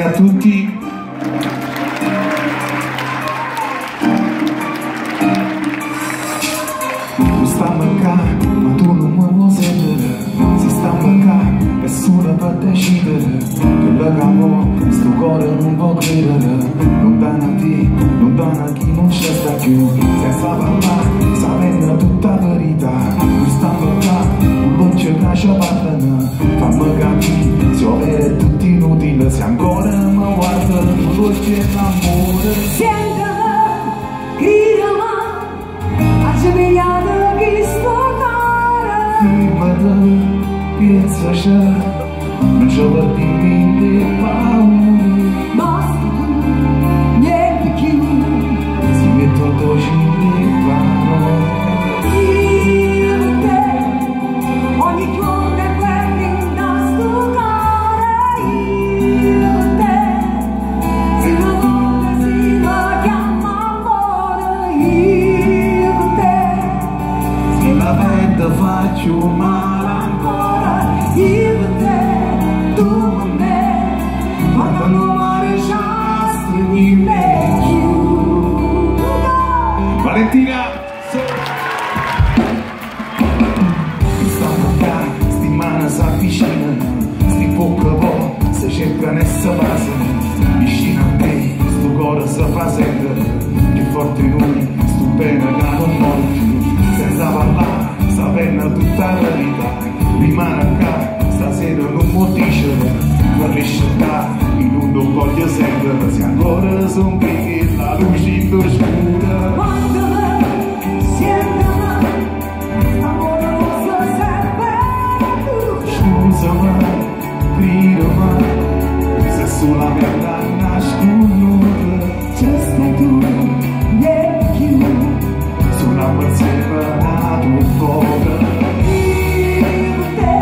A tutti. Tu stai qua, ma tu non mi vuoi sentire. Si sta qua, nessuno può decidere. Che la capo, sto cuore non può credere. Lontano a te, lontano a chi non c'è sta più. Senza parlare, sapendo tutta la verità. Tu stai qua, un dolce braccio parlano. Fammi capire, se ho vero tutti inutile. Se ancora mi guarda, un dolce l'amore. Sientami, gridami, accepigliato chi sto cuore. Firmati, pensa c'è, non c'è per dire paura. Basta tu, niente più. Si metto docile parole. Io per te, ogni giorno è quello da sto cuore. Io per te, si vuole, si lo chiama amore. Io per te, Se la vedo faccio male ancora. io per te, tu per me, quando non mare già stringi me più. Valentina! Stiamo qua, sti mani si avvicinano, sti bocca po' si cercano e si basano. Vicino a te, sto cuore si fa sentire, che forte noi, sto bene che non muore più. Senza parlare, sapendo tutta la verità, rimane qua, stasera non può dicere, per riscettare, in un non voglio sentire, se ancora son qui la luce in l'oscura. Quando sientami, amoroso sempre tu. Scusami, gridami, se solamente nasconuta, C'è stai tu, niente più. sono ammazzato un po'. Io per te,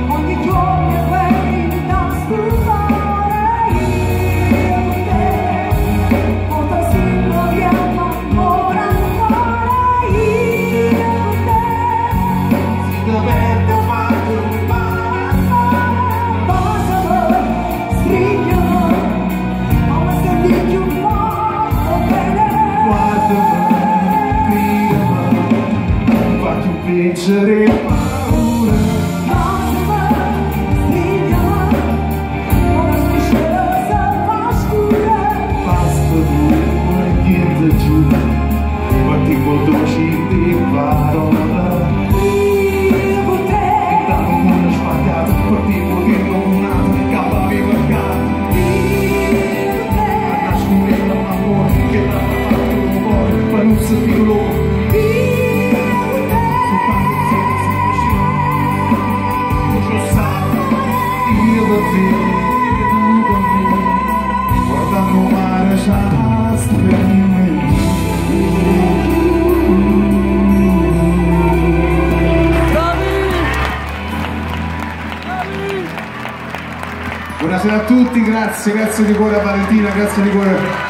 ogni giorno è quello da scusare. Io per te, molto simile chiama amore ancora. Io per te, Si dovete fare un male. basami, stringiami, ma senti più molto bene. Guardami, gridami, fatti vincere paura. Basami, stringiami, ma strisce si fa scura. Basta tu, niente giù, fatti dolci di parola. Io per te, Davo una sbagliata, partivo di non amare, capavi per capo. io per te, Nascondeva l'amore che l'aveva fatto un po', ma non sapevo loro. io per te. Soltanto senza passione, non lo sai, io da te, tu da me, guardando mare già stremi. Buonasera a tutti, grazie di cuore a Valentina, grazie di cuore